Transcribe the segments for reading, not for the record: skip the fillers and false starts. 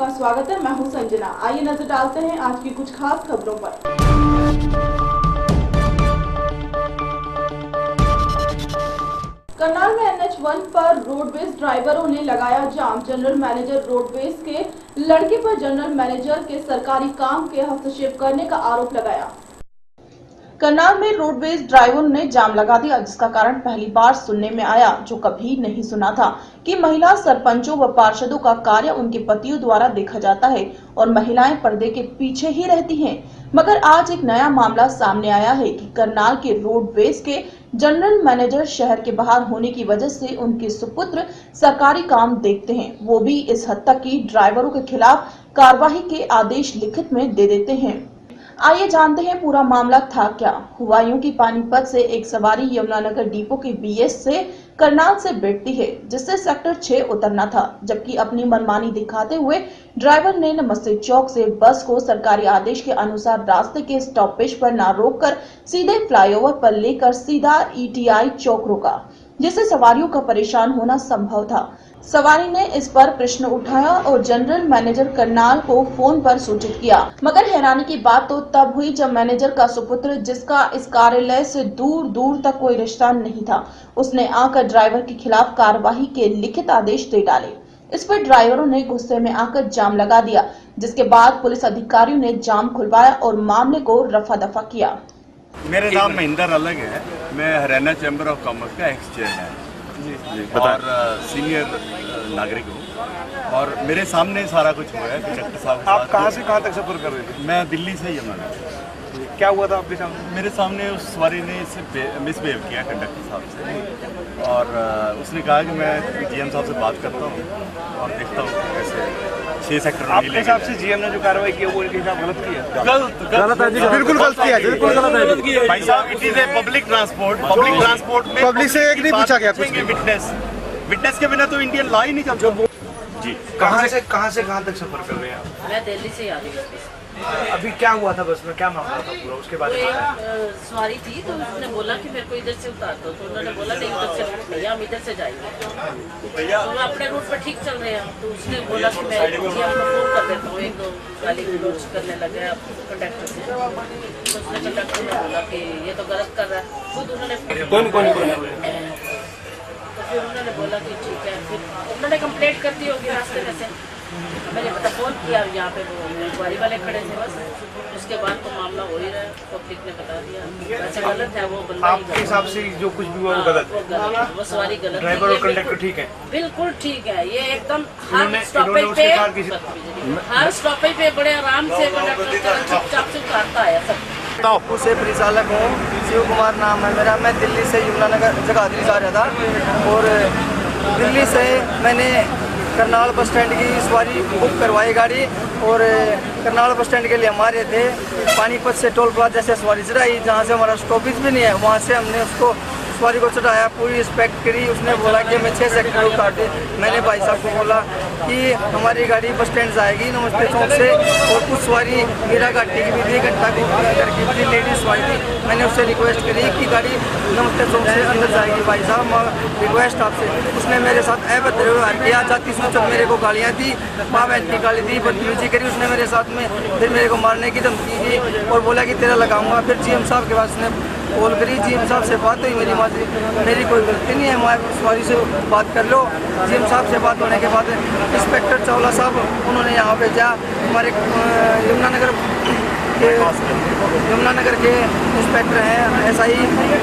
आपका स्वागत है। मैं हूं संजना। आइए नजर डालते हैं आज की कुछ खास खबरों पर। करनाल में NH1 पर रोडवेज ड्राइवरों ने लगाया जाम। जनरल मैनेजर रोडवेज के लड़के पर जनरल मैनेजर के सरकारी काम के हस्तक्षेप करने का आरोप लगाया। करनाल में रोडवेज ड्राइवरों ने जाम लगा दिया, जिसका कारण पहली बार सुनने में आया, जो कभी नहीं सुना था कि महिला सरपंचों व पार्षदों का कार्य उनके पतियों द्वारा देखा जाता है और महिलाएं पर्दे के पीछे ही रहती हैं। मगर आज एक नया मामला सामने आया है कि करनाल के रोडवेज के जनरल मैनेजर शहर के बाहर होने की वजह से उनके सुपुत्र सरकारी काम देखते हैं, वो भी इस हद तक कि ड्राइवरों के खिलाफ कार्रवाई के आदेश लिखित में दे देते हैं। आइए जानते हैं पूरा मामला था क्या। हुआ यूं कि पानीपत से एक सवारी यमुनानगर डिपो के BS से करनाल से बैठती है, जिससे सेक्टर 6 उतरना था, जबकि अपनी मनमानी दिखाते हुए ड्राइवर ने नमस्ते चौक से बस को सरकारी आदेश के अनुसार रास्ते के स्टॉपेज पर न रोककर सीधे फ्लाईओवर पर लेकर सीधा ETI चौक रोका, जिससे सवारियों का परेशान होना संभव था। सवारी ने इस पर प्रश्न उठाया और जनरल मैनेजर करनाल को फोन पर सूचित किया। मगर हैरानी की बात तो तब हुई जब मैनेजर का सुपुत्र, जिसका इस कार्यालय से दूर दूर तक कोई रिश्ता नहीं था, उसने आकर ड्राइवर के खिलाफ कार्रवाई के लिखित आदेश दे डाले। इस पर ड्राइवरों ने गुस्से में आकर जाम लगा दिया, जिसके बाद पुलिस अधिकारियों ने जाम खुलवाया और मामले को रफा दफा किया। मेरा नाम महेंद्र अलग है। मैं हरियाणा चैम्बर ऑफ कॉमर्स का एक्स चेयरमैन और सीनियर नागरिक हूँ, और मेरे सामने सारा कुछ हुआ है कंडक्टर साहब। आप कहाँ से कहाँ तक सफर कर रहे थे? मैं दिल्ली से यमुनानगर। क्या हुआ था आपके सामने? मेरे सामने उस सवारी ने इससे मिसबिहेव किया कंडक्टर साहब से, और उसने कहा कि मैं GM साहब से बात करता हूँ और देखता हूँ कैसे 6 सेक्टर आपके हिसाब से GM ने जो कार्रवाई की वो इनके हिसाब गलत किया? गलत है जी, बिल्कुल गलत किया, बिल्कुल गलत है भाई साहब। It is a public transport में पब्लिक से एक नहीं पूछा गया कुछ। विटनेस के बिना तो इंडियन लॉ ही नहीं चलता जी। कहाँ से कहाँ तक सफर कर रहे हैं आप? मैं दिल्ली से आ रही हूँ। अभी क्या हुआ था बस में, क्या मामला था पूरा, उसके बाद सवारी थी तो उसने बोला कि मेरे को इधर से उतार दो, तो उन्होंने बोला नहीं उधर से भैया हम इधर से जाएंगे, तो मैं अपने रूट पर ठीक चल रहे हैं। तो उसने बोला कि मैं फोन कर देता हूँ, एक दो गाली गलौज करने लगे कंडक्टर से। तो उसने कंडक्टर ने बोला कि ये तो गलत कर रहा है, खुद उन्होंने कौन तो फिर उन्होंने बोला कि ठीक है। फिर उन्होंने कंप्लेंट कर दी होगी रास्ते में से, मैंने पता फोन किया, यहाँ पे वो गाड़ी वाले खड़े थे बस। उसके बाद तो मामला हो ही रहा है, पब्लिक ने बता दिया वैसे गलत है वो। आपके हिसाब से जो कुछ भी हुआ वो गलत है? वो सवारी गलत, ड्राइवर और कंडक्टर ठीक है? बिल्कुल ठीक है। ये एकदम इन्होंने हर स्टॉपेज पे बड़े आराम से कंडक्टर चुपचाप से उतारता है सब। से परिचालक हूँ, शिव कुमार नाम है मेरा। मैं दिल्ली से यमुनानगर जगाधरी जा रहा था, और दिल्ली से मैंने करनाल बस स्टैंड की सवारी बुक करवाई गाड़ी, और करनाल बस स्टैंड के लिए हम आ रहे थे। पानीपत से टोल प्लाजा से सवारी चढ़ाई, जहाँ से हमारा स्टॉपेज भी नहीं है, वहाँ से हमने उसको सवारी को चढ़ाया, पूरी रिस्पेक्ट करी। उसने बोला कि हमें 6 सेक्टर उतार दे। मैंने भाई साहब को बोला कि हमारी गाड़ी बस स्टैंड जाएगी नमस्ते चौक से, और कुछ सवारी मेरा घाटी की भी 2 घंटा करके भी लेडीज सवारी थी। मैंने उससे रिक्वेस्ट करी कि गाड़ी नमस्ते चौक से अंदर जाएगी, भाई साहब रिक्वेस्ट आपसे। उसने मेरे साथ अभद्र व्यवहार किया, जाति सूचक मेरे को गालियाँ दी, माँ बहन की गाली दी, बदतमीजी करी उसने मेरे साथ में। फिर मेरे को मारने की धमकी दी और बोला कि तेरा लगाऊंगा। फिर GM साहब के पास उसने कॉल करी, GM साहब से बात हुई, मेरी कोई गलती नहीं है, मैं सवारी से बात कर लो। GM साहब से बात होने के बाद इंस्पेक्टर चावला साहब उन्होंने यहाँ भेजा, हमारे यमुनानगर के इंस्पेक्टर हैं SI,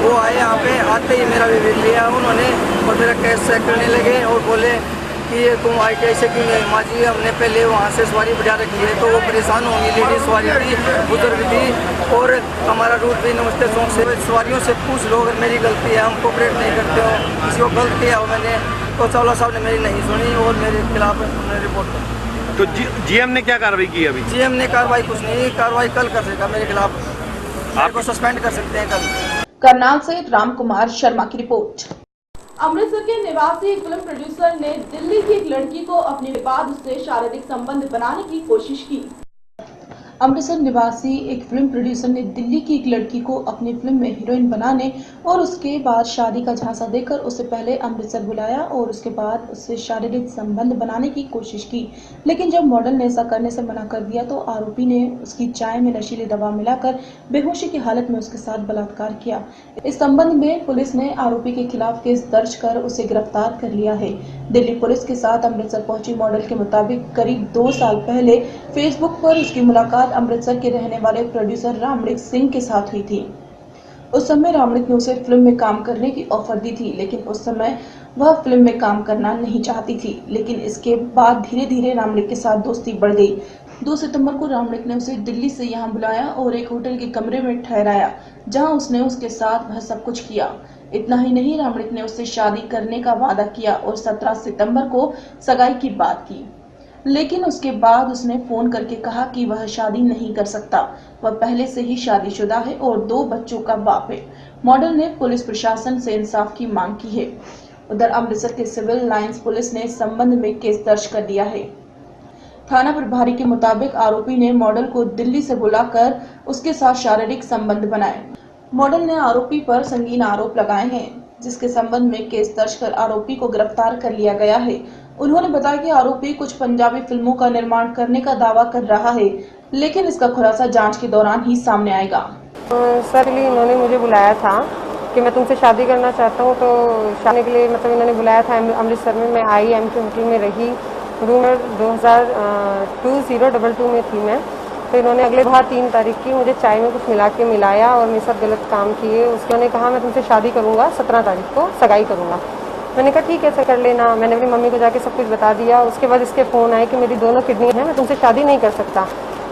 वो आए यहाँ पे। आते ही मेरा विवेक लिया उन्होंने और मेरा केस चेक करने लगे और बोले कि ये तुम आई कैसे क्यों नहीं? माँ जी हमने पहले वहाँ से सवारी बढ़ा रखी है, तो वो परेशान होंगी, लेडीज सवारी थी, बुजुर्ग थी, और हमारा रूट भी नमस्ते चौक से। सवारियों से पूछ लो अगर मेरी गलती है, हम कोऑपरेट नहीं करते हो, किसी को गलत किया हो मैंने, तो चावला साहब ने मेरी नहीं सुनी और मेरे खिलाफ उन्होंने रिपोर्ट कर। तो GM ने क्या कार्रवाई की अभी? GM ने कार्रवाई कुछ नहीं, कार्रवाई कल कर देगा मेरे खिलाफ, आपको सस्पेंड कर सकते हैं कल। करनाल से राम कुमार शर्मा की रिपोर्ट। अमृतसर के निवासी एक फिल्म प्रोड्यूसर ने दिल्ली की एक लड़की को अपने बाद उससे शारीरिक संबंध बनाने की कोशिश की। अमृतसर निवासी एक फिल्म प्रोड्यूसर ने दिल्ली की एक लड़की को अपनी फिल्म में हीरोइन बनाने और उसके बाद शादी का झांसा देकर उसे पहले अमृतसर बुलाया और उसके बाद उससे शारीरिक संबंध बनाने की कोशिश की। लेकिन जब मॉडल ने ऐसा करने से मना कर दिया तो आरोपी ने उसकी चाय में नशीली दवा मिलाकर बेहोशी की हालत में उसके साथ बलात्कार किया। इस संबंध में पुलिस ने आरोपी के खिलाफ केस दर्ज कर उसे गिरफ्तार कर लिया है। दिल्ली पुलिस के साथ अमृतसर पहुंची मॉडल के मुताबिक करीब 2 साल पहले फेसबुक पर उसकी मुलाकात अमृतसर के रहने वाले प्रोड्यूसर रामणिक सिंह के साथ हुई थी। उस समय रामणिक ने उसे फिल्म में काम करने की ऑफर दी थी, लेकिन उस समय वह फिल्म में काम करना नहीं चाहती थी। लेकिन इसके बाद धीरे धीरे रामणिक के साथ दोस्ती बढ़ गई। 2 सितंबर को रामणिक ने उसे दिल्ली से यहां बुलाया और एक होटल के कमरे में ठहराया, जहां उसने उसके साथ वह सब कुछ किया। इतना ही नहीं, रामणिक ने उससे शादी करने का वादा किया और 17 सितंबर को सगाई की बात की। लेकिन उसके बाद उसने फोन करके कहा कि वह शादी नहीं कर सकता। वह पहले से ही शादीशुदा है और 2 बच्चों का बाप है। मॉडल ने पुलिस प्रशासन से इंसाफ की मांग की है। उधर अमृतसर के सिविल लाइंस पुलिस ने इस संबंध में केस दर्ज कर दिया है। थाना प्रभारी के मुताबिक आरोपी ने मॉडल को दिल्ली से बुलाकर उसके साथ शारीरिक संबंध बनाए। मॉडल ने आरोपी पर संगीन आरोप लगाए हैं, जिसके संबंध में केस दर्ज कर आरोपी को गिरफ्तार कर लिया गया है। उन्होंने बताया कि आरोपी कुछ पंजाबी फिल्मों का निर्माण करने का दावा कर रहा है, लेकिन इसका खुलासा जांच के दौरान ही सामने आएगा। सर इन्होंने मुझे बुलाया था कि मैं तुमसे शादी करना चाहता हूँ, तो शादी के लिए मतलब इन्होंने बुलाया था अमृतसर में। मैं आई एम.के होटल में रही, रूम 2022 में थी मैं। तो इन्होंने अगले बार 3 तारीख की मुझे चाय में कुछ मिलाया और मेरे साथ गलत काम किए। उसने कहा मैं तुमसे शादी करूँगा, 17 तारीख को सगाई करूँगा। मैंने कहा ठीक है सर कर लेना। मैंने अपनी मम्मी को जाके सब कुछ बता दिया। उसके बाद इसके फ़ोन आए कि मेरी 2 किडनी है, मैं तुमसे शादी नहीं कर सकता।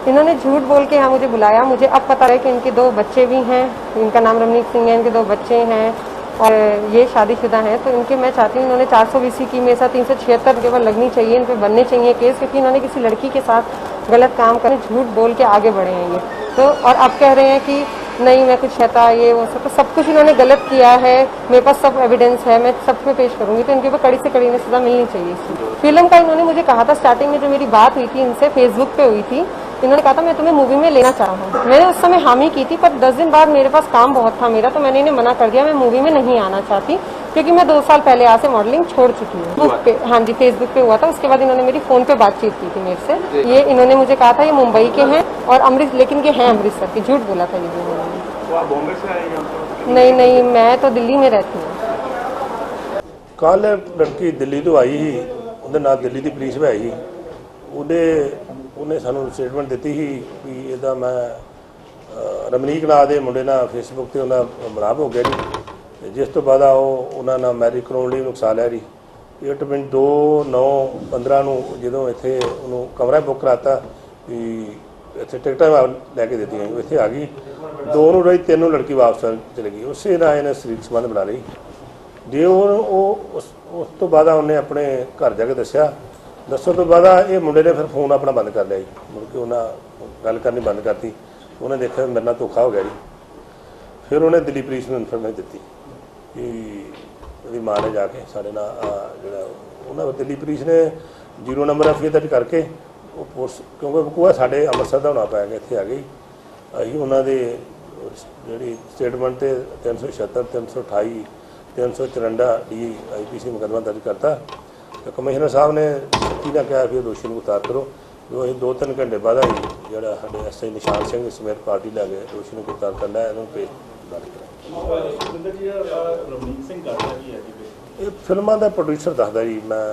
इन्होंने झूठ बोल के यहाँ मुझे बुलाया। मुझे अब पता है कि इनके 2 बच्चे भी हैं। इनका नाम रमनीक सिंह है, इनके 2 बच्चे हैं और ये शादीशुदा हैं। तो इनके मैं चाहती हूँ, इन्होंने 420 की मेरे साथ 376 केवल लगनी चाहिए, इन पर बनने चाहिए केस, क्योंकि इन्होंने किसी लड़की के साथ गलत काम करने झूठ बोल के आगे बढ़े हैं ये। तो और अब कह रहे हैं कि नहीं मैं कुछ कहता ये वो सब कुछ इन्होंने गलत किया है। मेरे पास सब एविडेंस है, मैं सब में पेश करूंगी। तो इनके ऊपर कड़ी से कड़ी सजा मिलनी चाहिए। फिल्म का इन्होंने मुझे कहा था स्टार्टिंग में, जो मेरी बात हुई थी इनसे फेसबुक पे हुई थी, इन्होंने कहा था मैं तुम्हें मूवी में लेना चाह रहा हूँ। मैंने उस समय हामी की थी, पर 10 दिन बाद मेरे पास काम बहुत था मेरा, तो मैंने इन्हें मना कर दिया। मैं मूवी में नहीं आना चाहती, क्योंकि मैं 2 साल पहले यहाँ से मॉडलिंग छोड़ चुकी हूँ। हाँ जी, फेसबुक पे हुआ था। उसके बाद इन्होंने मेरी फोन पे बातचीत की थी मेरे से। ये इन्होंने मुझे कहा था ये मुंबई के हैं और लेकिन ये हैं अमृतसर के, झूठ बोला था ये भी इन्होंने। बॉम्बे से आए हैं? नहीं, मैं तो दिल्ली में रहती हूँ। कल लड़की दिल्ली तो आई ही, ਉਹਦੇ ਨਾਲ ਦਿੱਲੀ ਦੀ ਪੁਲਿਸ ਵੀ ਆਈ ਸੀ। ਉਹਨੇ ਸਾਨੂੰ ਸਟੇਟਮੈਂਟ ਦਿੱਤੀ ਸੀ ਕਿ ਇਹਦਾ ਮੈਂ ਰਮਨੀਕ ਨਾਂ ਦੇ ਮੁੰਡੇ ਨਾਲ ਫੇਸਬੁੱਕ ਤੇ ਉਹਦਾ ਮਿਲਾਪ ਹੋ ਗਿਆ ਜੀ। ਜਿਸ ਤੋਂ ਬਾਅਦ ਉਹਨਾਂ ਨਾਲ ਮੈਰਿਜ ਕਰਾਉਣ ਲਈ ਨੁਕਸਾ ਲਿਆ ਜੀ। 2/9/15 ਨੂੰ ਜਦੋਂ ਇੱਥੇ ਉਹਨੂੰ ਕਮਰਾ ਬੁੱਕ ਕਰਾਤਾ ਵੀ ਇੱਥੇ ਟਿਕਟਾਂ ਲੈ ਕੇ ਦਿੱਤੀਆਂ, ਇੱਥੇ ਆ ਗਈ। 2 ਨੂੰ ਰਹੀ, 3 ਨੂੰ ਲੜਕੀ ਵਾਪਸ ਚਲੀ ਗਈ। ਉਸੇ ਨਾਲ ਇਹਨੇ ਸਰੀਰਕ ਸੰਬੰਧ ਬਣਾ ਲਈ। ਜੇ ਉਸ ਤੋਂ ਬਾਅਦ ਉਹਨੇ ਆਪਣੇ ਘਰ ਜਾ ਕੇ ਦੱਸਣ ਤੋਂ ਬਾਅਦ ਇਹ ਮੁੰਡੇ ਨੇ ਫਿਰ ਫੋਨ ਆਪਣਾ ਬੰਦ ਕਰ ਲਿਆ ਜੀ। ਮੁੜ ਕੇ ਉਹਨਾਂ ਗੱਲ ਕਰਨੀ ਬੰਦ ਕਰਤੀ। ਉਹਨੇ ਦੇਖਿਆ ਮੇਰੇ ਨਾਲ ਧੋਖਾ ਹੋ ਗਿਆ ਜੀ। ਫਿਰ ਉਹਨੇ ਦਿੱਲੀ ਪੁਲਿਸ ਨੂੰ ਇਨਫੋਰਮੇਸ਼ਨ ਦਿੱਤੀ ਕਿ ਉਹਦੀ ਮਾਂ ਨੇ ਜਾ ਕੇ ਸਾਡੇ ਨਾਲ ਜਿਹੜਾ ਉਹਨਾਂ ਦਿੱਲੀ ਪੁਲਿਸ ਨੇ 0 ਨੰਬਰ ਐਫਆਈਆਰ ਦਰਜ ਕਰਕੇ ਉਹ ਪੁਲਿਸ, ਕਿਉਂਕਿ ਬਕੂਆ ਸਾਡੇ ਅੰਮ੍ਰਿਤਸਰ ਦਾ ਹੋਣਾ ਪੈ ਗਿਆ, ਇੱਥੇ ਆ ਗਈ। ਅਸੀਂ ਉਹਨਾਂ ਦੇ ਜਿਹੜੀ ਸਟੇਟਮੈਂਟ ਤੇ 376, 328, 354 DIPC मुकदमा दर्ज करता। तो कमिश्नर साहब ने सख्ती ने कहा फिर दोषी को गिरफ्तार करो। जो अं 2-3 घंटे बाद ही जोड़ा साढ़े SI निशान सिंह समेत पार्टी लै गए दोषी को गिरफ्तार करना है, पेश ये फिल्मों का प्रोड्यूसर दसदा जी। मैं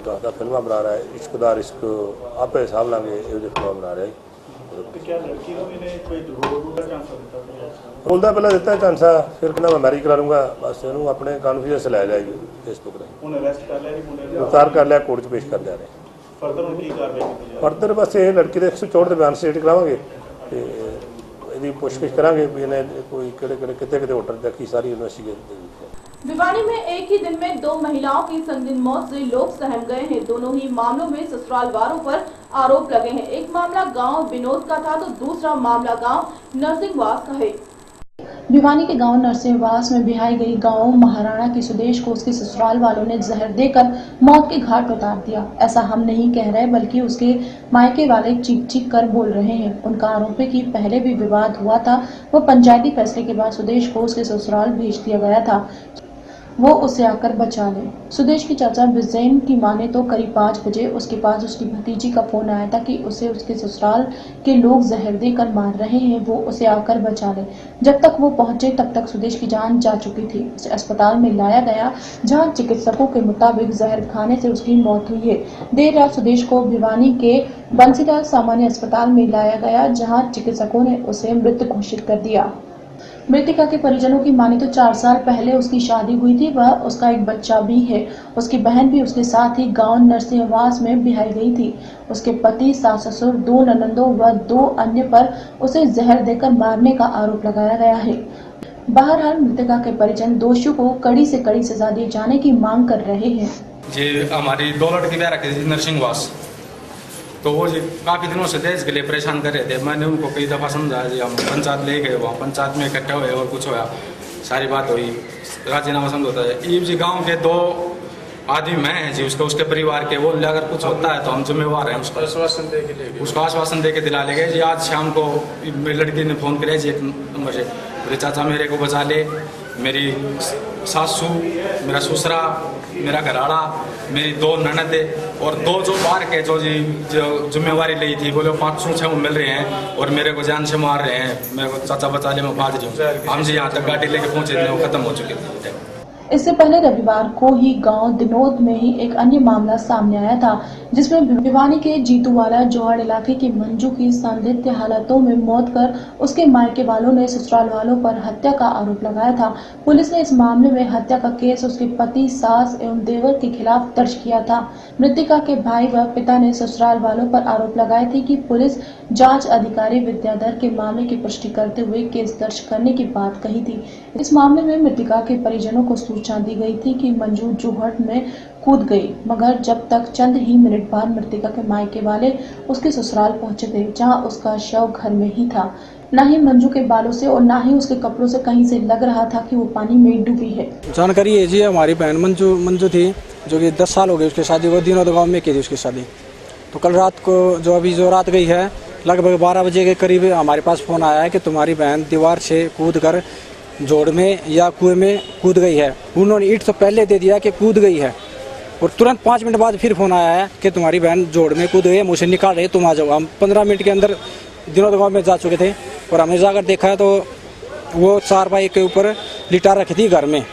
दसदा फिल्मां बना रहा है, इश्क दा रिस्क आपे हिसाब लाँगे ये फिल्म बना रहा है। बोलता पहला दिता चांसा, फिर कहना मैं मैरिज करा लूँगा। बस इन्हू अपने कॉन्फिडेंस लै लिया जी फेसबुक पर। गिरफ्तार कर लिया, कोर्ट पेश कर जा रहे। फर्दर बस ये लड़की के 164 के बयान स्टेट करावांगे ते ਇਹਦੀ ਪੁੱਛਗਿੱਛ ਕਰਾਂਗੇ ਵੀ ਇਹਨੇ ਕੋਈ ਕਿਤੇ ਹੋਟਲ ਤੱਕ ਸਾਰੀ ਇਨਵੈਸਟੀਗੇਸ਼ਨ। भिवानी में एक ही दिन में 2 महिलाओं की संदिग्ध मौत से लोग सहम गए हैं। दोनों ही मामलों में ससुराल वालों पर आरोप लगे हैं। एक मामला गांव विनोद का था तो दूसरा मामला गांव नरसिंहवास का है। भिवानी के गांव नरसिंहवास में बिहाई गई गांव महाराणा की सुदेश को उसके ससुराल वालों ने जहर देकर मौत के घाट उतार दिया। ऐसा हम नहीं कह रहे बल्कि उसके मायके वाले चीख चीख कर बोल रहे हैं। उनका आरोप है कि पहले भी विवाद हुआ था। वह पंचायती फैसले के बाद सुदेश को उसके ससुराल भेज दिया गया था, वो उसे आकर बचा ले। सुदेश की चाचा बिजैन की माने तो करीब 5 बजे उसके पास उसकी भतीजी का फोन आया था कि उसे उसके ससुराल के लोग जहर देकर मार रहे हैं, वो उसे आकर बचा ले। जब तक वो पहुंचे तब तक सुदेश की जान जा चुकी थी। उसे अस्पताल में लाया गया जहां चिकित्सकों के मुताबिक जहर खाने से उसकी मौत हुई है। देर रात सुदेश को भिवानी के बंसीलाल सामान्य अस्पताल में लाया गया जहाँ चिकित्सकों ने उसे मृत घोषित कर दिया। मृतिका के परिजनों की माने तो 4 साल पहले उसकी शादी हुई थी। वह उसका एक बच्चा भी है। उसकी बहन भी उसके साथ ही गांव नरसिंहवास में बिहाई गई थी। उसके पति, सास ससुर, 2 ननंदों व 2 अन्य पर उसे जहर देकर मारने का आरोप लगाया गया है। बहरहाल मृतिका के परिजन दोषियों को कड़ी से कड़ी सजा दिए जाने की मांग कर रहे हैं। जी हमारी 2 लड़की ब्याह रखी थी नरसिंहवास, तो वो जी काफ़ी दिनों से दहेज के लिए परेशान कर रहे थे। मैंने उनको कई दफ़ा समझाया जी, हम पंचायत ले गए, वहाँ पंचायत में इकट्ठे हुए और कुछ होया, सारी बात हुई, राजीनामा समझौता है। ये जी गांव के 2 आदमी मैं हैं जी, उसके परिवार के, वो अगर कुछ होता है तो हम जिम्मेवार हैं। उसको आश्वासन दे के दिला ले गए जी। आज शाम को मेरी लड़की ने फ़ोन किया जी एक नंबर से, मेरे चाचा मेरे को बचा ले, मेरी सासू, मेरा ससुरा, मेरा घराड़ा, मेरी 2 ननद और 2 जो बाहर के जो जिम्मेवारी ली थी, बोले 500-600 मिल रहे हैं और मेरे को जान से मार रहे हैं। मेरे को चाचा बचा ले, मैं भाग रही हूँ। हम जी यहाँ तक गाड़ी लेके पहुँचे, वो खत्म हो चुके थे। इससे पहले रविवार को ही गांव दिनोद में ही एक अन्य मामला सामने आया था, जिसमें भिवानी के जीतूवाला जोहड़ इलाके की मंजू की संदिग्ध हालातों में मौत कर उसके मायके वालों ने ससुराल वालों पर हत्या का आरोप लगाया था। पुलिस ने इस मामले में हत्या का केस उसके पति, सास एवं देवर के खिलाफ दर्ज किया था। मृतिका के भाई व पिता ने ससुराल वालों पर आरोप लगाए थे कि पुलिस जांच अधिकारी विद्याधर के मामले की पुष्टि करते हुए केस दर्ज करने की बात कही थी। इस मामले में मृतिका के परिजनों को सूचना दी गई थी कि मंजू जोहड़ में कूद गई, मगर जब तक चंद ही मिनट बाद मृतिका के मायके वाले उसके ससुराल पहुंचे थे, जहां उसका शव घर में ही था। न ही मंजू के बालों से और न ही उसके कपड़ों से कहीं से लग रहा था कि वो पानी में डूबी है। जानकारी है जी, हमारी बहन मंजू थी, जो कि 10 साल हो गए उसकी शादी, वो दिनों गाँव में की थी उसकी शादी। तो कल रात को जो रात गई है, लगभग 12 बजे के करीब हमारे पास फ़ोन आया है कि तुम्हारी बहन दीवार से कूद कर जोड़ में या कुएं में कूद गई है। उन्होंने ईंट तो पहले दे दिया कि कूद गई है, और तुरंत 5 मिनट बाद फिर फ़ोन आया है कि तुम्हारी बहन जोड़ में कूद गई है, मुझे निकाल रहे, तुम आ जाओ। हम 15 मिनट के अंदर दिनों गाँव में जा चुके थे और हमने जाकर देखा तो वो 4 बाई के ऊपर लिटा रखी थी घर में,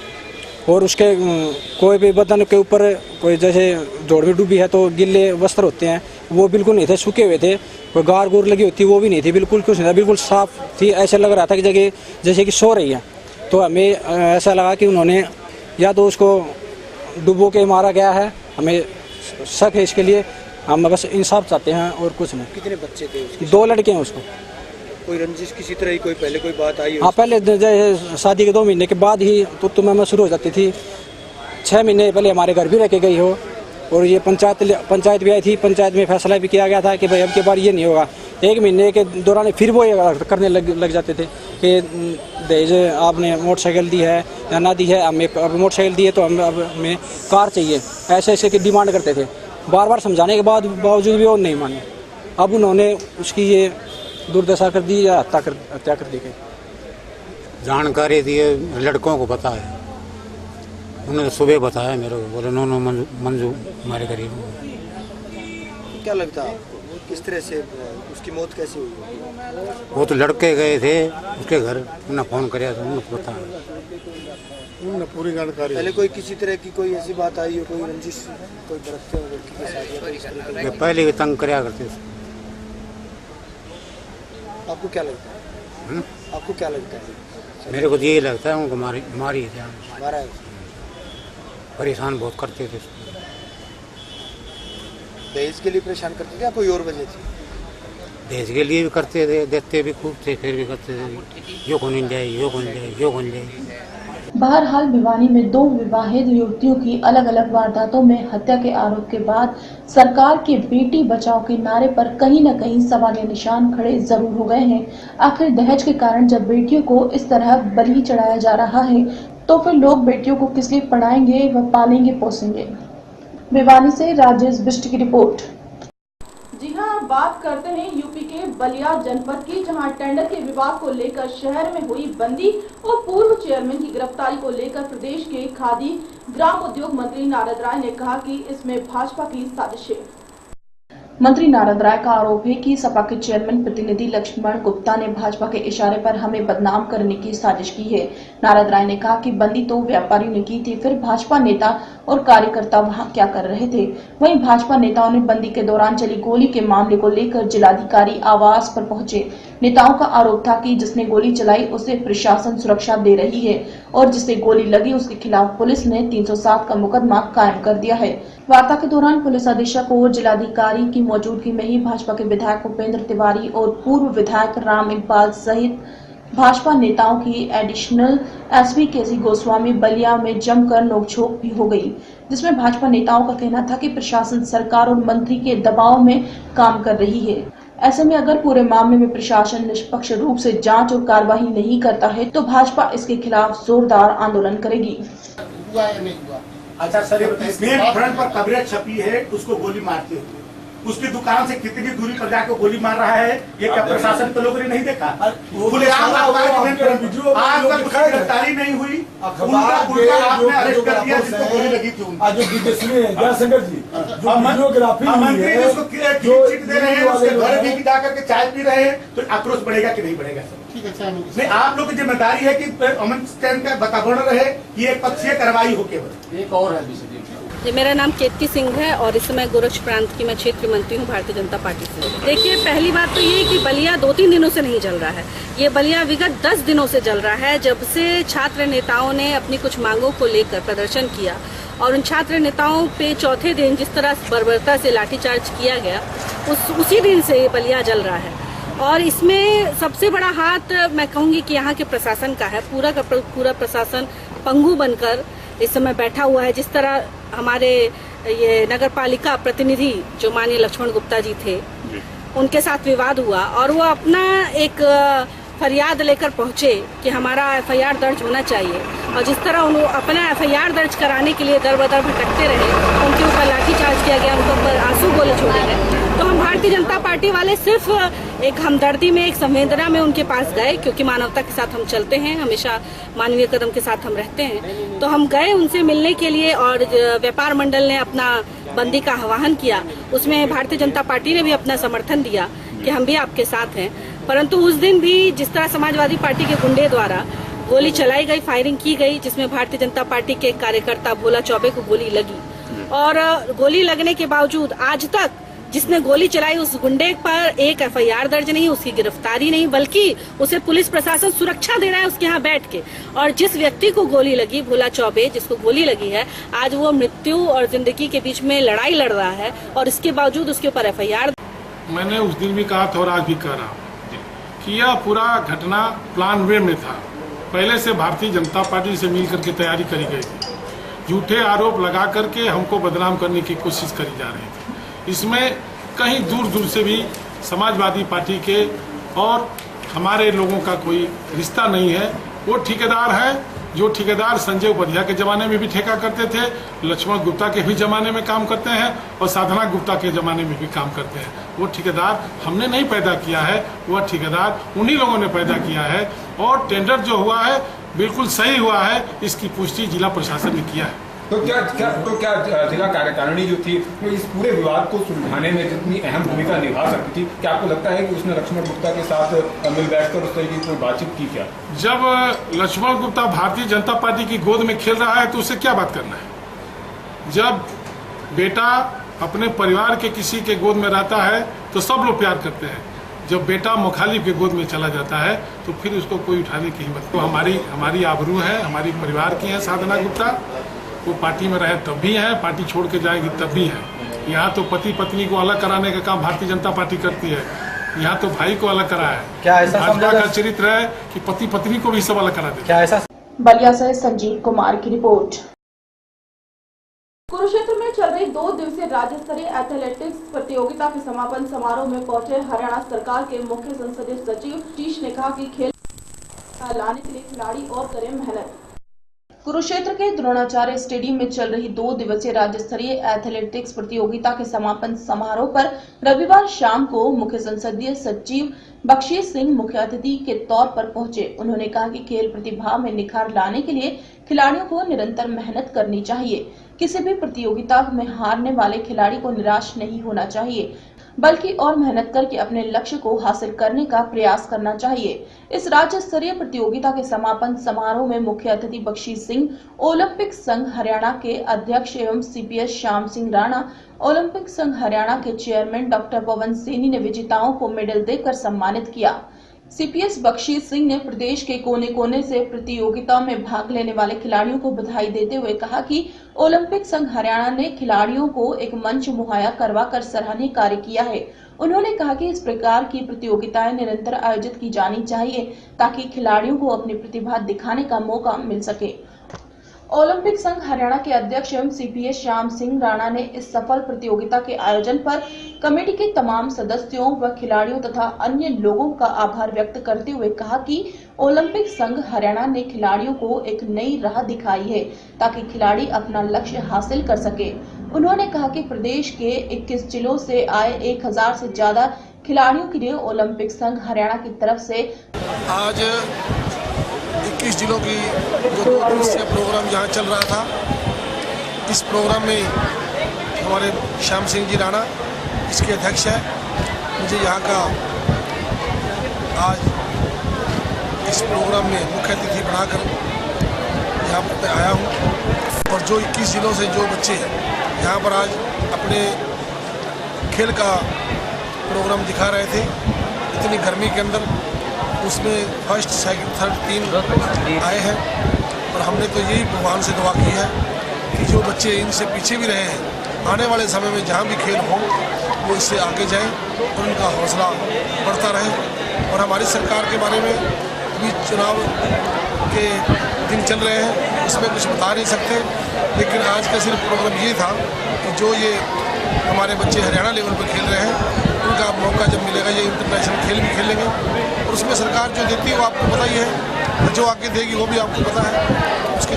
और उसके कोई भी बदन के ऊपर कोई जैसे जोड़ में डूबी है तो गिले वस्त्र होते हैं, वो बिल्कुल नहीं थे, सूखे हुए थे। कोई गार गुर लगी होती वो भी नहीं थी, बिल्कुल कुछ नहीं था, बिल्कुल साफ थी। ऐसा लग रहा था कि जगह जैसे कि सो रही है। तो हमें ऐसा लगा कि उन्होंने या तो उसको डुबो के मारा गया है, हमें शक है इसके लिए। हम बस इंसाफ चाहते हैं और कुछ नहीं। कितने बच्चे थे उसके? 2 लड़के हैं उसको। कोई रंजिश किसी तरह की पहले कोई बात आई? हाँ, पहले शादी के 2 महीने के बाद ही तो मैं शुरू हो जाती थी। 6 महीने पहले हमारे घर भी रह के गई हो, और ये पंचायत भी आई थी। पंचायत में फैसला भी किया गया था कि भाई अब की बार ये नहीं होगा। 1 महीने के दौरान फिर वो करने लग जाते थे कि दहेज आपने मोटरसाइकिल दी है या ना दी है, हमें अब मोटरसाइकिल दी है तो हमें कार चाहिए, ऐसे की डिमांड करते थे। बार बार समझाने के बावजूद भी वो नहीं माने। अब उन्होंने उसकी ये दुर्दशा कर दी या हत्या कर दी गई। जानकारी दिए लड़कों को पता है, उन्होंने सुबह बताया मेरे को, बोले नो मंजू हमारे करीब। क्या लगता है आपको किस तरह से उसकी मौत कैसे हुई? वो तो लड़के गए थे उसके घर, उन्हें फ़ोन कराया तो उन्होंने बताया, उन्होंने पूरी जानकारी। पहले कोई किसी तरह की कोई ऐसी बात आई हो, कोई रंजिश कोई बरतते हो लड़की के साथ? पहले भी तंग कराया करते थे। आपको क्या लगता है? आपको क्या लगता है? मेरे को यही लगता है उनको मारी है, मारा है। परेशान बहुत करते थे। दहेज के लिए परेशान करते थे या कोई और वजह थी? दहेज के लिए भी करते थे, देते भी खूब थे, फिर भी करते थे, यो कौन जाए, यो कौन जाए, यो कौन जाए। बहरहाल भिवानी में 2 विवाहित युवतियों की अलग अलग वारदातों में हत्या के आरोप के बाद सरकार के बेटी बचाओ के नारे पर कहीं न कहीं सवालिया निशान खड़े जरूर हो गए हैं। आखिर दहेज के कारण जब बेटियों को इस तरह बलि चढ़ाया जा रहा है तो फिर लोग बेटियों को किस लिए पढ़ाएंगे व पालेंगे पोसेंगे। भिवानी से राजेश बिष्ट की रिपोर्ट। जी हां, बात करते हैं यूपी के बलिया जनपद की, जहां टेंडर के विवाद को लेकर शहर में हुई बंदी और पूर्व चेयरमैन की गिरफ्तारी को लेकर प्रदेश के खादी ग्राम उद्योग मंत्री नारद राय ने कहा कि इसमें भाजपा की साजिश है। मंत्री नारद राय का आरोप है कि सपा के चेयरमैन प्रतिनिधि लक्ष्मण गुप्ता ने भाजपा के इशारे पर हमें बदनाम करने की साजिश की है। नारद राय ने कहा कि बंदी तो व्यापारियों ने की थी, फिर भाजपा नेता और कार्यकर्ता वहां क्या कर रहे थे। वहीं भाजपा नेताओं ने बंदी के दौरान चली गोली के मामले को लेकर जिलाधिकारी आवास पर पहुंचे। नेताओं का आरोप था कि जिसने गोली चलाई उसे प्रशासन सुरक्षा दे रही है और जिसे गोली लगी उसके खिलाफ पुलिस ने 307 का मुकदमा कायम कर दिया है। वार्ता के दौरान पुलिस अधीक्षक और जिलाधिकारी की मौजूदगी में ही भाजपा के विधायक उपेंद्र तिवारी और पूर्व विधायक राम इकबाल सहित भाजपा नेताओं की एडिशनल एसपी केसी गोस्वामी बलिया में जमकर नोकझोंक भी हो गई, जिसमें भाजपा नेताओं का कहना था कि प्रशासन सरकार और मंत्री के दबाव में काम कर रही है। ऐसे में अगर पूरे मामले में प्रशासन निष्पक्ष रूप से जांच और कार्रवाई नहीं करता है तो भाजपा इसके खिलाफ जोरदार आंदोलन करेगी। हुआ या नहीं हुआ? अच्छा सर, मेन फ्रंट पर कवरेज छपी है उसको गोली मारते हुए, उसकी दुकान से कितनी दूरी पर जाकर गोली मार रहा है, ये क्या प्रशासन के लोगों ने नहीं देखा? आज तक उसकी गिरफ्तारी नहीं हुई, उल्टा आपने अरेस्ट कर दिया जिसको गोली लगी थी। मंत्री जिसको चिट दे रहे हैं उसके घर भी जाकर के चाय पी रहे हैं, तो आक्रोश बढ़ेगा कि नहीं बढ़ेगा? नहीं, आप लोग की जिम्मेदारी है कि अमन स्टैंड का वातावरण रहे कि एक पक्षीय कार्रवाई हो। केवल एक और है जी, मेरा नाम केतकी सिंह है और इस समय गोरक्ष प्रांत की मैं क्षेत्र मंत्री हूँ भारतीय जनता पार्टी से। देखिए, पहली बात तो ये कि बलिया 2-3 दिनों से नहीं जल रहा है, ये बलिया विगत 10 दिनों से जल रहा है। जब से छात्र नेताओं ने अपनी कुछ मांगों को लेकर प्रदर्शन किया और उन छात्र नेताओं पे चौथे दिन जिस तरह बर्बरता से लाठीचार्ज किया गया, उसी दिन से बलिया जल रहा है। और इसमें सबसे बड़ा हाथ मैं कहूँगी कि यहाँ के प्रशासन का है। पूरा का पूरा प्रशासन पंगु बनकर इस समय बैठा हुआ है। जिस तरह हमारे ये नगर पालिका प्रतिनिधि जो माननीय लक्ष्मण गुप्ता जी थे, उनके साथ विवाद हुआ और वो अपना एक फरियाद लेकर पहुंचे कि हमारा एफआईआर दर्ज होना चाहिए, और जिस तरह उन्होंने अपना एफआईआर दर्ज कराने के लिए दर बदर भटकते रहे, उनके ऊपर लाठीचार्ज किया गया, उनके ऊपर आंसू गोले छोड़े गए। तो हम भारतीय जनता पार्टी वाले सिर्फ एक हमदर्दी में, एक संवेदना में उनके पास गए, क्योंकि मानवता के साथ हम चलते हैं, हमेशा मानवीय कदम के साथ हम रहते हैं। तो हम गए उनसे मिलने के लिए और व्यापार मंडल ने अपना बंदी का आह्वान किया, उसमें भारतीय जनता पार्टी ने भी अपना समर्थन दिया कि हम भी आपके साथ हैं। परंतु उस दिन भी जिस तरह समाजवादी पार्टी के गुंडे द्वारा गोली चलाई गई, फायरिंग की गई, जिसमें भारतीय जनता पार्टी के कार्यकर्ता भोला चौबे को गोली लगी, और गोली लगने के बावजूद आज तक जिसने गोली चलाई उस गुंडे पर एक एफआईआर दर्ज नहीं, उसकी गिरफ्तारी नहीं, बल्कि उसे पुलिस प्रशासन सुरक्षा दे रहा है उसके यहाँ बैठ के। और जिस व्यक्ति को गोली लगी, भोला चौबे जिसको गोली लगी है, आज वो मृत्यु और जिंदगी के बीच में लड़ाई लड़ रहा है और इसके बावजूद उसके ऊपर एफआईआर। मैंने उस दिन भी कहा था और आज भी कह रहा हूँ कि यह पूरा घटना प्लान वे में था। पहले से भारतीय जनता पार्टी से मिल करके तैयारी करी गई थी, झूठे आरोप लगा करके हमको बदनाम करने की कोशिश करी जा रही थी। इसमें कहीं दूर दूर से भी समाजवादी पार्टी के और हमारे लोगों का कोई रिश्ता नहीं है। वो ठेकेदार है जो ठेकेदार संजय उपाध्याय के ज़माने में भी ठेका करते थे, लक्ष्मण गुप्ता के भी ज़माने में काम करते हैं और साधना गुप्ता के ज़माने में भी काम करते हैं। वो ठेकेदार हमने नहीं पैदा किया है, वह ठेकेदार उन्हीं लोगों ने पैदा किया है। और टेंडर जो हुआ है बिल्कुल सही हुआ है, इसकी पुष्टि जिला प्रशासन ने किया है। तो क्या जिला कार्यकारिणी जो थी वो इस पूरे विवाद को सुलझाने में जितनी अहम भूमिका निभा सकती थी, क्या आपको लगता है कि उसने लक्ष्मण गुप्ता के साथ मिल बैठकर उस तरीके की कोई बातचीत की? क्या जब लक्ष्मण गुप्ता भारतीय जनता पार्टी की गोद में खेल रहा है तो उससे क्या बात करना है? जब बेटा अपने परिवार के किसी के गोद में रहता है तो सब लोग प्यार करते हैं, जब बेटा मुखालिफ के गोद में चला जाता है तो फिर उसको कोई उठाने की हिम्मत। तो हमारी आबरू है, हमारी परिवार की है साधना गुप्ता, वो पार्टी में रहे तब भी है, पार्टी छोड़ के जाएगी तब भी है। यहाँ तो पति पत्नी को अलग कराने का काम भारतीय जनता पार्टी करती है, यहाँ तो भाई को अलग करा है। क्या ऐसा भाजपा का चरित्र है कि पति पत्नी को भी सब अलग करा देते? क्या ऐसा बलिया से संजीव कुमार की रिपोर्ट। कुरुक्षेत्र में चल रही 2 दिवसीय राज्य स्तरीय एथलेटिक्स प्रतियोगिता के समापन समारोह में पहुंचे हरियाणा सरकार के मुख्य संसदीय सचिव शीश ने कहा कि खेल लाने के लिए खिलाड़ी और करें मेहनत। कुरुक्षेत्र के द्रोणाचार्य स्टेडियम में चल रही 2 दिवसीय राज्य स्तरीय एथलेटिक्स प्रतियोगिता के समापन समारोह पर रविवार शाम को मुख्य संसदीय सचिव बख्शीश सिंह मुख्य अतिथि के तौर पर पहुंचे। उन्होंने कहा कि खेल प्रतिभा में निखार लाने के लिए खिलाड़ियों को निरंतर मेहनत करनी चाहिए। किसी भी प्रतियोगिता में हारने वाले खिलाड़ी को निराश नहीं होना चाहिए, बल्कि और मेहनत करके अपने लक्ष्य को हासिल करने का प्रयास करना चाहिए। इस राज्य स्तरीय प्रतियोगिता के समापन समारोह में मुख्य अतिथि बख्शीश सिंह, ओलंपिक संघ हरियाणा के अध्यक्ष एवं सीपीएस श्याम सिंह राणा, ओलंपिक संघ हरियाणा के चेयरमैन डॉक्टर पवन सैनी ने विजेताओं को मेडल देकर सम्मानित किया। सीपीएस बख्शीश सिंह ने प्रदेश के कोने कोने से प्रतियोगिता में भाग लेने वाले खिलाड़ियों को बधाई देते हुए कहा कि ओलंपिक संघ हरियाणा ने खिलाड़ियों को एक मंच मुहैया करवाकर सराहनीय कार्य किया है। उन्होंने कहा कि इस प्रकार की प्रतियोगिताएं निरंतर आयोजित की जानी चाहिए ताकि खिलाड़ियों को अपनी प्रतिभा दिखाने का मौका मिल सके। ओलंपिक संघ हरियाणा के अध्यक्ष एवं सीपीएस श्याम सिंह राणा ने इस सफल प्रतियोगिता के आयोजन पर कमेटी के तमाम सदस्यों व खिलाड़ियों तथा अन्य लोगों का आभार व्यक्त करते हुए कहा कि ओलंपिक संघ हरियाणा ने खिलाड़ियों को एक नई राह दिखाई है ताकि खिलाड़ी अपना लक्ष्य हासिल कर सके। उन्होंने कहा कि प्रदेश के 21 जिलों से आए 1000 से ज्यादा खिलाड़ियों के लिए ओलंपिक संघ हरियाणा की तरफ से आज 21 जिलों की जो 2 दिवसीय प्रोग्राम यहाँ चल रहा था, इस प्रोग्राम में हमारे श्याम सिंह जी राणा इसके अध्यक्ष है। मुझे यहाँ का आज इस प्रोग्राम में मुख्य अतिथि बनाकर यहाँ पर मैं आया हूँ और जो 21 जिलों से जो बच्चे यहाँ पर आज अपने खेल का प्रोग्राम दिखा रहे थे, इतनी गर्मी के अंदर उसमें फर्स्ट सेकंड थर्ड 3 आए हैं और हमने तो यही भगवान से दुआ की है कि जो बच्चे इनसे पीछे भी रहे हैं आने वाले समय में जहाँ भी खेल हो वो इससे आगे जाएं और उनका हौसला बढ़ता रहे। और हमारी सरकार के बारे में भी चुनाव के दिन चल रहे हैं, इसमें कुछ बता नहीं सकते, लेकिन आज का सिर्फ प्रोग्राम ये था कि जो ये हमारे बच्चे हरियाणा लेवल पर खेल रहे हैं उनका मौका जब मिलेगा ये इंटरनेशनल खेल भी खेलेंगे और उसमें सरकार जो देती है वो आपको पता ही है, जो आगे देगी वो भी आपको पता है, उसके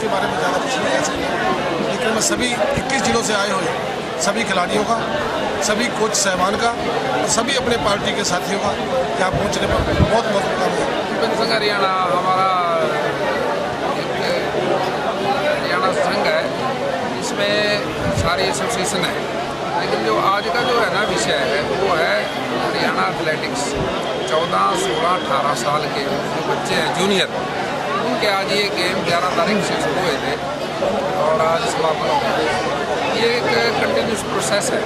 बारे में ज़्यादा कुछ नहीं कह सकते। लेकिन मैं सभी 21 जिलों से आए हुए सभी खिलाड़ियों का, सभी कोच साहबान का और सभी अपने पार्टी के साथियों का यहाँ पहुँचने पर बहुत बहुत शुभकामनाएं। संघ हरियाणा हमारा हरियाणा संघ है, इसमें सारी एसोसिएशन है, लेकिन जो आज का जो है ना विषय है वो है हरियाणा एथलेटिक्स। 14, 16, 18 साल के जो बच्चे हैं जूनियर, उनके आज ये गेम 11 तारीख से शुरू हुए थे और आज समापन हो गया। ये एक कंटिन्यूस प्रोसेस है,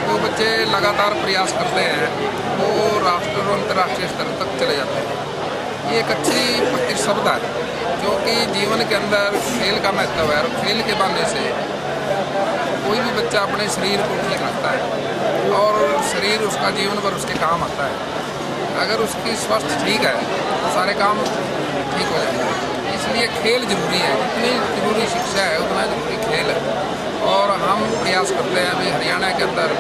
जो बच्चे लगातार प्रयास करते हैं वो राष्ट्रीय और अंतर्राष्ट्रीय स्तर तक चले जाते हैं। ये एक अच्छी प्रतिस्पर्धा है जो कि जीवन के अंदर खेल का महत्व है और खेल के बनने से कोई भी बच्चा अपने शरीर को ठीक रखता है और शरीर उसका जीवन भर उसके काम आता है। अगर उसकी स्वास्थ्य ठीक है तो सारे काम ठीक हो जाएंगे। इसलिए खेल जरूरी है, जितनी जरूरी शिक्षा है उतना जरूरी खेल है। और हम प्रयास करते हैं अभी हरियाणा के अंदर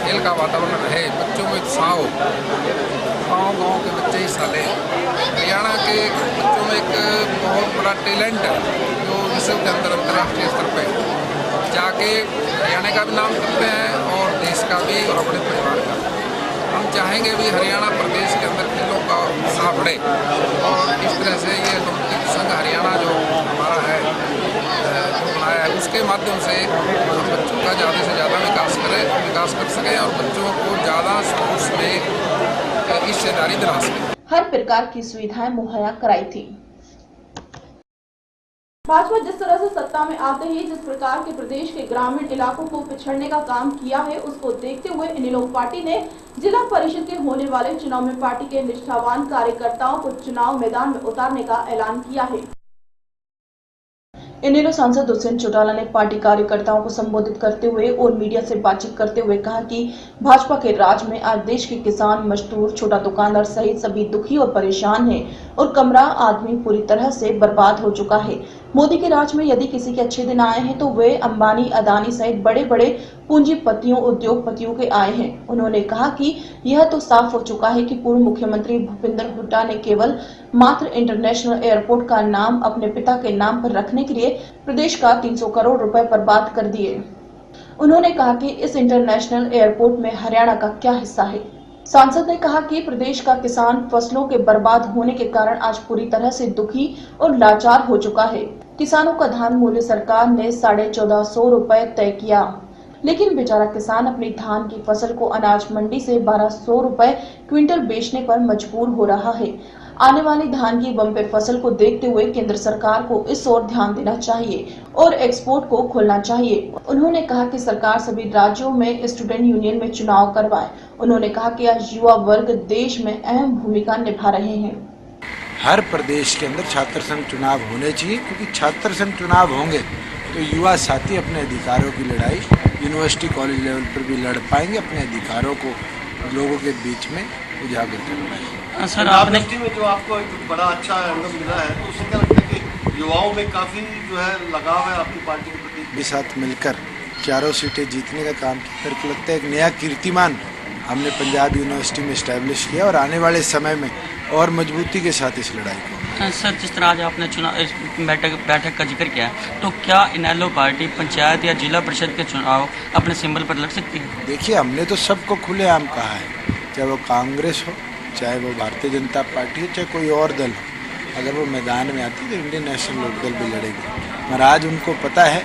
खेल का वातावरण रहे, बच्चों में उत्साह हो, गाँव के बच्चे हिस्सा लें। हरियाणा के बच्चों में एक बहुत बड़ा टैलेंट है जो विश्व के अंदर अंतर्राष्ट्रीय स्तर पर जाके हरियाणा का भी नाम करते हैं और देश का भी और अपने परिवार का। हम चाहेंगे भी हरियाणा प्रदेश के अंदर खेलों का उत्साह बढ़े और इस तरह से ये ओलंपिक संघ हरियाणा जो हमारा है बनाया है उसके माध्यम से हम बच्चों का ज़्यादा से ज़्यादा विकास कर सकें और बच्चों को ज़्यादा स्पोर्ट्स में हिस्सेदारी दिला सकें। हर प्रकार की सुविधाएं मुहैया कराई थी। भाजपा जिस तरह से सत्ता में आते ही जिस प्रकार के प्रदेश के ग्रामीण इलाकों को पिछड़ने का काम किया है, उसको देखते हुए इनेलो पार्टी ने जिला परिषद के होने वाले चुनाव में पार्टी के निष्ठावान कार्यकर्ताओं को चुनाव मैदान में उतारने का ऐलान किया है। इन दिनों सांसद दुष्यंत चौटाला ने पार्टी कार्यकर्ताओं को संबोधित करते हुए और मीडिया से बातचीत करते हुए कहा कि भाजपा के राज में आज देश के किसान, मजदूर, छोटा दुकानदार सहित सभी दुखी और परेशान हैं और कमरा आदमी पूरी तरह से बर्बाद हो चुका है। मोदी के राज में यदि किसी के अच्छे दिन आए हैं तो वे अंबानी, अदानी सहित बड़े बड़े पूंजीपतियों, उद्योगपतियों के आए हैं। उन्होंने कहा कि यह तो साफ हो चुका है कि पूर्व मुख्यमंत्री भूपेंद्र हुड्डा ने केवल मात्र इंटरनेशनल एयरपोर्ट का नाम अपने पिता के नाम पर रखने के लिए प्रदेश का 300 करोड़ रुपए बर्बाद कर दिए। उन्होंने कहा कि इस इंटरनेशनल एयरपोर्ट में हरियाणा का क्या हिस्सा है। सांसद ने कहा कि प्रदेश का किसान फसलों के बर्बाद होने के कारण आज पूरी तरह से दुखी और लाचार हो चुका है। किसानों का धान मूल्य सरकार ने 1450 रुपए तय किया, लेकिन बेचारा किसान अपनी धान की फसल को अनाज मंडी से 1200 रुपए क्विंटल बेचने पर मजबूर हो रहा है। आने वाली धान की बम्पर फसल को देखते हुए केंद्र सरकार को इस ओर ध्यान देना चाहिए और एक्सपोर्ट को खोलना चाहिए। उन्होंने कहा कि सरकार सभी राज्यों में स्टूडेंट यूनियन में चुनाव करवाए। उन्होंने कहा कि आज युवा वर्ग देश में अहम भूमिका निभा रहे हैं। हर प्रदेश के अंदर छात्र संघ चुनाव होने चाहिए, क्योंकि छात्र संघ चुनाव होंगे तो युवा साथी अपने अधिकारों की लड़ाई यूनिवर्सिटी कॉलेज लेवल पर भी लड़ पाएंगे, अपने अधिकारों को लोगों के बीच में उजागर कर पाएंगे। सर, आपने में जो आपको एक बड़ा अच्छा अनुभव मिला है, तो उससे क्या लगता है कि युवाओं में काफी जो है लगाव है आपकी पार्टी के प्रति? भी साथ मिलकर 4 सीटें जीतने का काम किया। मेरे को लगता है एक नया कीर्तिमान हमने पंजाब यूनिवर्सिटी में इस्टेब्लिश किया और आने वाले समय में और मजबूती के साथ इस लड़ाई को। सर, जिस तरह आज आपने चुनाव बैठक का जिक्र किया, तो क्या इनेलो पार्टी पंचायत या जिला परिषद के चुनाव अपने सिंबल पर लड़ सकती है? देखिए, हमने तो सबको खुलेआम कहा है, चाहे वो कांग्रेस हो, चाहे वो भारतीय जनता पार्टी हो, चाहे कोई और दल हो, अगर वो मैदान में आती तो इंडियन नेशनल लोकदल भी लड़ेगी। मगर आज उनको पता है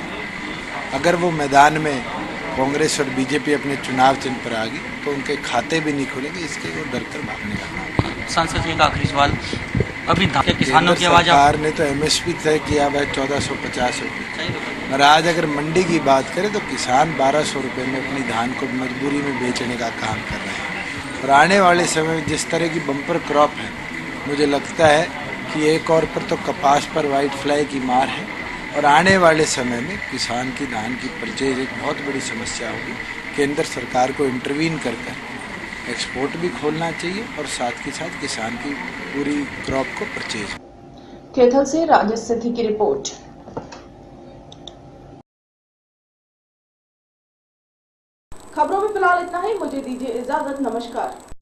अगर वो मैदान में कांग्रेस और बीजेपी अपने चुनाव चिन्ह पर आ गई तो उनके खाते भी नहीं खुलेंगे, इसके वो डर कर भागने का काम। सांसद जी का आखिरी सवाल, अभी किसानों की आवाज सरकार ने तो MSP तय किया हुआ है 1450 रुपये, और आज अगर मंडी की बात करें तो किसान 1200 रुपये में अपनी धान को मजबूरी में बेचने का काम कर रहे हैं। और आने वाले समय में जिस तरह की बम्पर क्रॉप है, मुझे लगता है कि एक और पर तो कपास पर वाइट फ्लाई की मार है, और आने वाले समय में किसान की धान की परचेज एक बहुत बड़ी समस्या होगी। केंद्र सरकार को इंटरवीन कर एक्सपोर्ट भी खोलना चाहिए और साथ के साथ किसान की पूरी क्रॉप को परचेज। कैथल से राजेश सेठी की रिपोर्ट। खबरों में फिलहाल इतना ही। मुझे दीजिए इजाजत। नमस्कार।